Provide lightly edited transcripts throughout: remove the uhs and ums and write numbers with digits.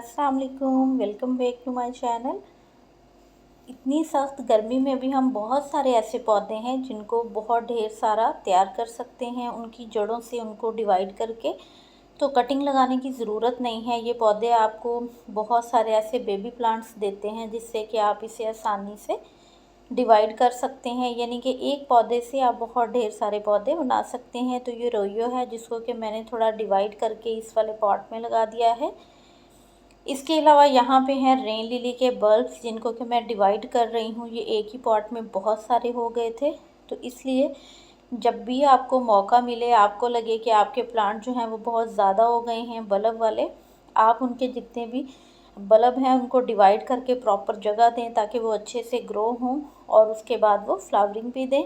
अस्सलाम वालेकुम, welcome back to my channel. इतनी सख्त गर्मी में भी हम बहुत सारे ऐसे पौधे हैं जिनको बहुत ढेर सारा तैयार कर सकते हैं उनकी जड़ों से, उनको डिवाइड करके। तो कटिंग लगाने की ज़रूरत नहीं है। ये पौधे आपको बहुत सारे ऐसे बेबी प्लांट्स देते हैं जिससे कि आप इसे आसानी से डिवाइड कर सकते हैं, यानी कि एक पौधे से आप बहुत ढेर सारे पौधे बना सकते हैं। तो ये रोइयो है जिसको कि मैंने थोड़ा डिवाइड करके इस वाले पॉट में लगा दिया है। इसके अलावा यहाँ पे हैं रेन लिली के बल्ब्स जिनको कि मैं डिवाइड कर रही हूँ। ये एक ही पॉट में बहुत सारे हो गए थे, तो इसलिए जब भी आपको मौका मिले, आपको लगे कि आपके प्लांट जो हैं वो बहुत ज़्यादा हो गए हैं बल्ब वाले, आप उनके जितने भी बल्ब हैं उनको डिवाइड करके प्रॉपर जगह दें ताकि वो अच्छे से ग्रो हों और उसके बाद वो फ्लावरिंग भी दें।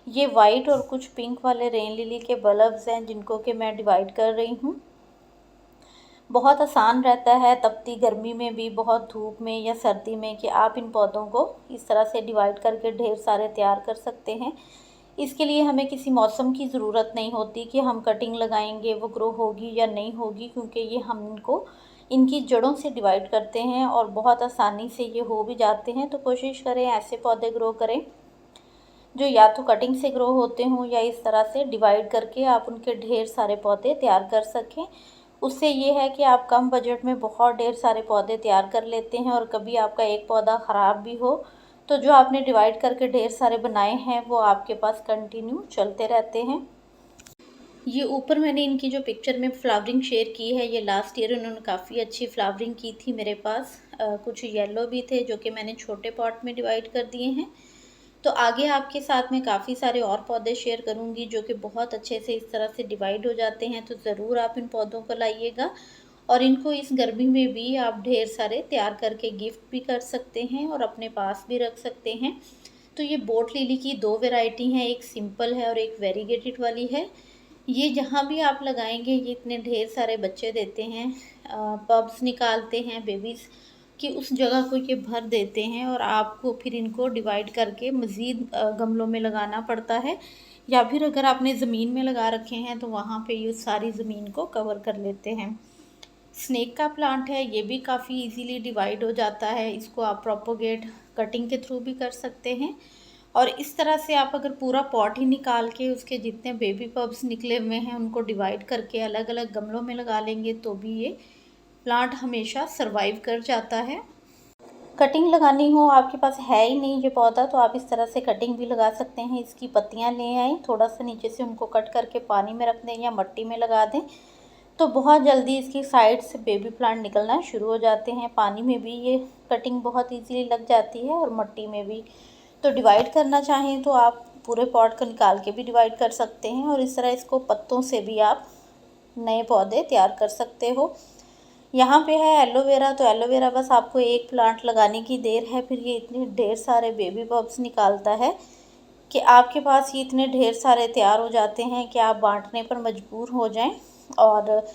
ये वाइट और कुछ पिंक वाले रेन लिली के बल्ब्स हैं जिनको कि मैं डिवाइड कर रही हूँ। बहुत आसान रहता है तपती गर्मी में भी, बहुत धूप में या सर्दी में, कि आप इन पौधों को इस तरह से डिवाइड करके ढेर सारे तैयार कर सकते हैं। इसके लिए हमें किसी मौसम की ज़रूरत नहीं होती कि हम कटिंग लगाएंगे वो ग्रो होगी या नहीं होगी, क्योंकि ये हम इनको इनकी जड़ों से डिवाइड करते हैं और बहुत आसानी से ये हो भी जाते हैं। तो कोशिश करें ऐसे पौधे ग्रो करें जो या तो कटिंग से ग्रो होते हों या इस तरह से डिवाइड करके आप उनके ढेर सारे पौधे तैयार कर सकें। उससे ये है कि आप कम बजट में बहुत ढेर सारे पौधे तैयार कर लेते हैं और कभी आपका एक पौधा ख़राब भी हो तो जो आपने डिवाइड करके ढेर सारे बनाए हैं वो आपके पास कंटिन्यू चलते रहते हैं। ये ऊपर मैंने इनकी जो पिक्चर में फ्लावरिंग शेयर की है, ये लास्ट ईयर उन्होंने काफ़ी अच्छी फ्लावरिंग की थी मेरे पास। कुछ येलो भी थे जो कि मैंने छोटे पॉट में डिवाइड कर दिए हैं। तो आगे आपके साथ में काफ़ी सारे और पौधे शेयर करूंगी जो कि बहुत अच्छे से इस तरह से डिवाइड हो जाते हैं। तो ज़रूर आप इन पौधों को लाइएगा और इनको इस गर्मी में भी आप ढेर सारे तैयार करके गिफ्ट भी कर सकते हैं और अपने पास भी रख सकते हैं। तो ये बोट लिली की दो वैरायटी हैं, एक सिंपल है और एक वेरीगेटेड वाली है। ये जहाँ भी आप लगाएंगे ये इतने ढेर सारे बच्चे देते हैं, पब्स निकालते हैं बेबीज़ कि उस जगह को ये भर देते हैं और आपको फिर इनको डिवाइड करके मज़ीद गमलों में लगाना पड़ता है, या फिर अगर आपने ज़मीन में लगा रखे हैं तो वहाँ पे ये सारी ज़मीन को कवर कर लेते हैं। स्नेक का प्लांट है, ये भी काफ़ी इजीली डिवाइड हो जाता है। इसको आप प्रोपोगेट कटिंग के थ्रू भी कर सकते हैं और इस तरह से आप अगर पूरा पॉट ही निकाल के उसके जितने बेबी पब्स निकले हुए हैं उनको डिवाइड करके अलग अलग गमलों में लगा लेंगे तो भी ये प्लांट हमेशा सरवाइव कर जाता है। कटिंग लगानी हो, आपके पास है ही नहीं ये पौधा, तो आप इस तरह से कटिंग भी लगा सकते हैं। इसकी पत्तियां ले आएँ, थोड़ा सा नीचे से उनको कट करके पानी में रख दें या मिट्टी में लगा दें तो बहुत जल्दी इसकी साइड से बेबी प्लांट निकलना शुरू हो जाते हैं। पानी में भी ये कटिंग बहुत इजीली लग जाती है और मिट्टी में भी। तो डिवाइड करना चाहें तो आप पूरे पॉट को निकाल के भी डिवाइड कर सकते हैं और इस तरह इसको पत्तों से भी आप नए पौधे तैयार कर सकते हो। यहाँ पे है एलोवेरा, तो एलोवेरा बस आपको एक प्लांट लगाने की देर है, फिर ये इतने ढेर सारे बेबी बब्स निकालता है कि आपके पास ये इतने ढेर सारे तैयार हो जाते हैं कि आप बांटने पर मजबूर हो जाएं। और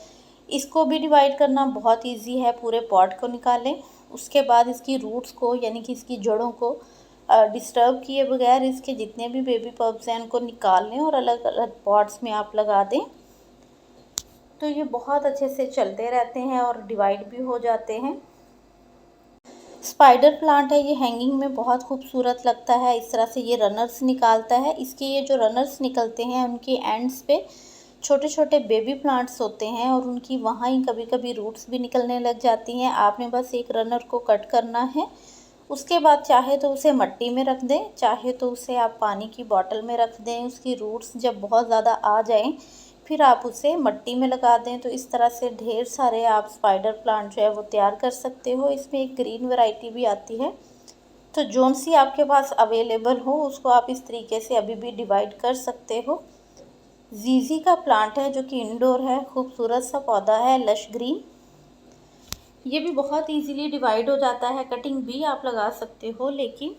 इसको भी डिवाइड करना बहुत इजी है। पूरे पॉट को निकालें, उसके बाद इसकी रूट्स को यानी कि इसकी जड़ों को डिस्टर्ब किए बगैर इसके जितने भी बेबी पब्स हैं उनको निकाल लें और अलग अलग पॉट्स में आप लगा दें तो ये बहुत अच्छे से चलते रहते हैं और डिवाइड भी हो जाते हैं। स्पाइडर प्लांट है, ये हैंगिंग में बहुत खूबसूरत लगता है। इस तरह से ये रनर्स निकालता है। इसके ये जो रनर्स निकलते हैं उनके एंड्स पे छोटे छोटे बेबी प्लांट्स होते हैं और उनकी वहाँ ही कभी कभी रूट्स भी निकलने लग जाती हैं। आपने बस एक रनर को कट करना है, उसके बाद चाहे तो उसे मिट्टी में रख दें, चाहे तो उसे आप पानी की बोतल में रख दें। उसकी रूट्स जब बहुत ज़्यादा आ जाएं फिर आप उसे मिट्टी में लगा दें। तो इस तरह से ढेर सारे आप स्पाइडर प्लांट जो है वो तैयार कर सकते हो। इसमें एक ग्रीन वैरायटी भी आती है, तो जोन सी आपके पास अवेलेबल हो उसको आप इस तरीके से अभी भी डिवाइड कर सकते हो। जीजी का प्लांट है जो कि इंडोर है, खूबसूरत सा पौधा है, लश ग्रीन। ये भी बहुत इजीली डिवाइड हो जाता है, कटिंग भी आप लगा सकते हो, लेकिन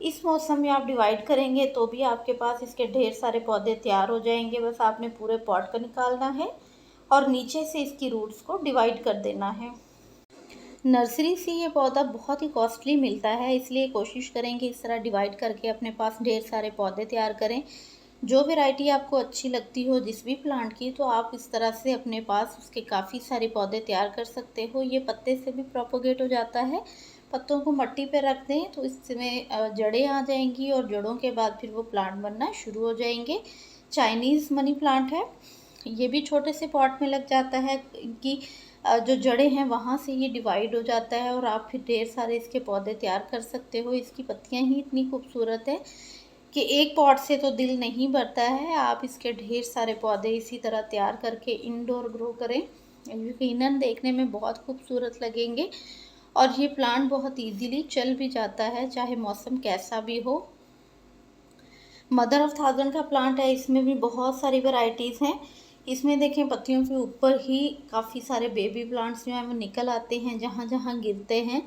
इस मौसम में आप डिवाइड करेंगे तो भी आपके पास इसके ढेर सारे पौधे तैयार हो जाएंगे। बस आपने पूरे पॉट को निकालना है और नीचे से इसकी रूट्स को डिवाइड कर देना है। नर्सरी से ये पौधा बहुत ही कॉस्टली मिलता है, इसलिए कोशिश करें कि इस तरह डिवाइड करके अपने पास ढेर सारे पौधे तैयार करें। जो वैरायटी आपको अच्छी लगती हो जिस भी प्लांट की, तो आप इस तरह से अपने पास उसके काफ़ी सारे पौधे तैयार कर सकते हो। ये पत्ते से भी प्रोपोगेट हो जाता है। पत्तों को मिट्टी पे रख दें तो इसमें जड़ें आ जाएंगी और जड़ों के बाद फिर वो प्लांट बनना शुरू हो जाएंगे। चाइनीज़ मनी प्लांट है, ये भी छोटे से पॉट में लग जाता है। इनकी जो जड़ें हैं वहाँ से ये डिवाइड हो जाता है और आप फिर ढेर सारे इसके पौधे तैयार कर सकते हो। इसकी पत्तियाँ ही इतनी खूबसूरत है कि एक पॉट से तो दिल नहीं भरता है। आप इसके ढेर सारे पौधे इसी तरह तैयार करके इंडोर ग्रो करें, यकीनन देखने में बहुत खूबसूरत लगेंगे। और ये प्लांट बहुत इजीली चल भी जाता है, चाहे मौसम कैसा भी हो। मदर ऑफ थाउजेंड का प्लांट है, इसमें भी बहुत सारी वैरायटीज़ हैं। इसमें देखें पत्तियों के ऊपर ही काफ़ी सारे बेबी प्लांट्स जो हैं वो निकल आते हैं, जहाँ जहाँ गिरते हैं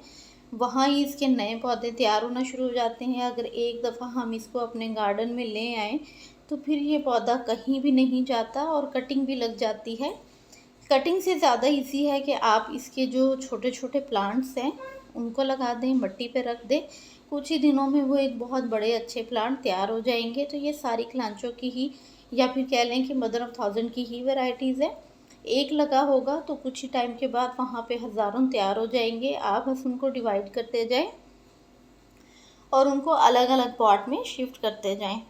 वहाँ ही इसके नए पौधे तैयार होना शुरू हो जाते हैं। अगर एक दफ़ा हम इसको अपने गार्डन में ले आएँ तो फिर ये पौधा कहीं भी नहीं जाता और कटिंग भी लग जाती है। कटिंग से ज़्यादा इजी है कि आप इसके जो छोटे छोटे प्लांट्स हैं उनको लगा दें, मिट्टी पे रख दें, कुछ ही दिनों में वो एक बहुत बड़े अच्छे प्लांट तैयार हो जाएंगे। तो ये सारी क्लांचों की ही, या फिर कह लें कि मदर ऑफ थाउजेंड की ही वैरायटीज़ है। एक लगा होगा तो कुछ ही टाइम के बाद वहाँ पे हज़ारों तैयार हो जाएंगे। आप बस उनको डिवाइड करते जाएं और उनको अलग अलग पॉट में शिफ्ट करते जाएं।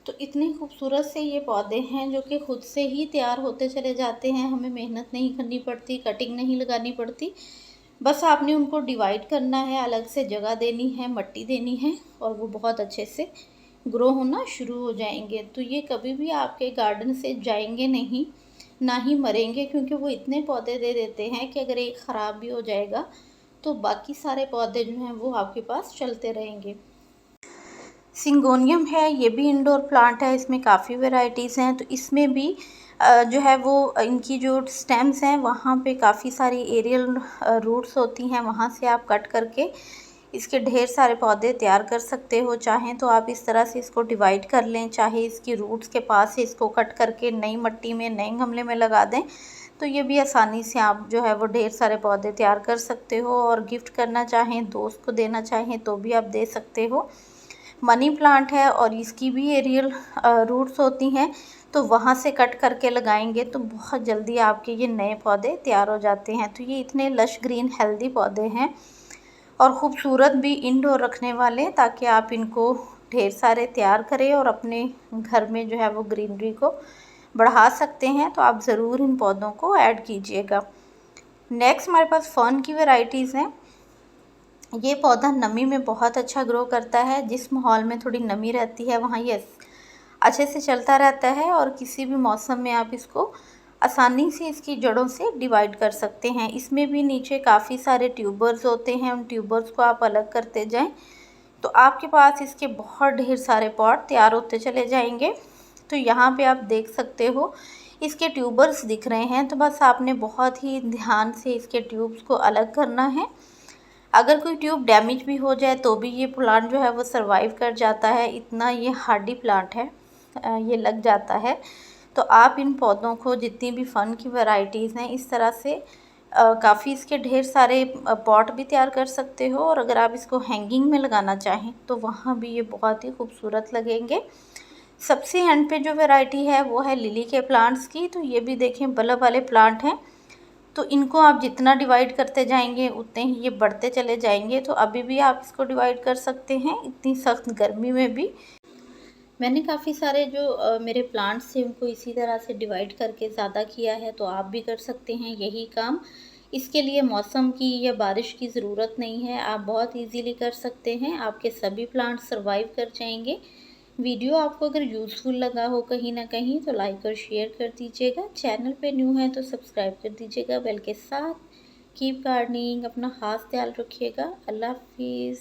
तो इतनी खूबसूरत से ये पौधे हैं जो कि खुद से ही तैयार होते चले जाते हैं। हमें मेहनत नहीं करनी पड़ती, कटिंग नहीं लगानी पड़ती, बस आपने उनको डिवाइड करना है, अलग से जगह देनी है, मिट्टी देनी है और वो बहुत अच्छे से ग्रो होना शुरू हो जाएंगे। तो ये कभी भी आपके गार्डन से जाएंगे नहीं, ना ही मरेंगे, क्योंकि वो इतने पौधे दे देते हैं कि अगर एक ख़राब भी हो जाएगा तो बाकी सारे पौधे जो हैं वो आपके पास चलते रहेंगे। सिंगोनियम है, ये भी इंडोर प्लांट है, इसमें काफ़ी वैरायटीज़ हैं। तो इसमें भी जो है वो इनकी जो स्टेम्स हैं वहाँ पे काफ़ी सारी एरियल रूट्स होती हैं, वहाँ से आप कट करके इसके ढेर सारे पौधे तैयार कर सकते हो। चाहें तो आप इस तरह से इसको डिवाइड कर लें, चाहे इसकी रूट्स के पास से इसको कट करके नई मिट्टी में, नए गमले में लगा दें, तो ये भी आसानी से आप जो है वो ढेर सारे पौधे तैयार कर सकते हो। और गिफ्ट करना चाहें, दोस्त को देना चाहें तो भी आप दे सकते हो। मनी प्लांट है और इसकी भी एरियल रूट्स होती हैं, तो वहाँ से कट करके लगाएंगे तो बहुत जल्दी आपके ये नए पौधे तैयार हो जाते हैं। तो ये इतने लश ग्रीन हेल्दी पौधे हैं और ख़ूबसूरत भी इंडोर रखने वाले, ताकि आप इनको ढेर सारे तैयार करें और अपने घर में जो है वो ग्रीनरी को बढ़ा सकते हैं। तो आप ज़रूर इन पौधों को ऐड कीजिएगा। नेक्स्ट हमारे पास फर्न की वैरायटीज़ हैं। ये पौधा नमी में बहुत अच्छा ग्रो करता है, जिस माहौल में थोड़ी नमी रहती है वहाँ ये अच्छे से चलता रहता है और किसी भी मौसम में आप इसको आसानी से इसकी जड़ों से डिवाइड कर सकते हैं। इसमें भी नीचे काफ़ी सारे ट्यूबर्स होते हैं, उन ट्यूबर्स को आप अलग करते जाएं तो आपके पास इसके बहुत ढेर सारे पॉट तैयार होते चले जाएंगे। तो यहाँ पे आप देख सकते हो इसके ट्यूबर्स दिख रहे हैं, तो बस आपने बहुत ही ध्यान से इसके ट्यूब्स को अलग करना है। अगर कोई ट्यूब डैमेज भी हो जाए तो भी ये प्लांट जो है वो सरवाइव कर जाता है, इतना ये हार्डी प्लांट है, ये लग जाता है। तो आप इन पौधों को जितनी भी फन की वैरायटीज़ हैं इस तरह से काफ़ी इसके ढेर सारे पॉट भी तैयार कर सकते हो। और अगर आप इसको हैंगिंग में लगाना चाहें तो वहाँ भी ये बहुत ही खूबसूरत लगेंगे। सबसे एंड पे जो वैरायटी है वो है लिली के प्लांट्स की। तो ये भी देखें बल्ब वाले प्लांट हैं, तो इनको आप जितना डिवाइड करते जाएंगे उतने ही ये बढ़ते चले जाएंगे। तो अभी भी आप इसको डिवाइड कर सकते हैं, इतनी सख्त गर्मी में भी। मैंने काफ़ी सारे जो मेरे प्लांट्स थे उनको इसी तरह से डिवाइड करके ज़्यादा किया है, तो आप भी कर सकते हैं यही काम। इसके लिए मौसम की या बारिश की ज़रूरत नहीं है, आप बहुत इजीली कर सकते हैं, आपके सभी प्लांट्स सरवाइव कर जाएंगे। वीडियो आपको अगर यूज़फुल लगा हो कहीं ना कहीं तो लाइक और शेयर कर दीजिएगा। चैनल पे न्यू है तो सब्सक्राइब कर दीजिएगा बेल के साथ। कीप गार्डनिंग, अपना खास ख्याल रखिएगा। अल्लाह हाफिज़।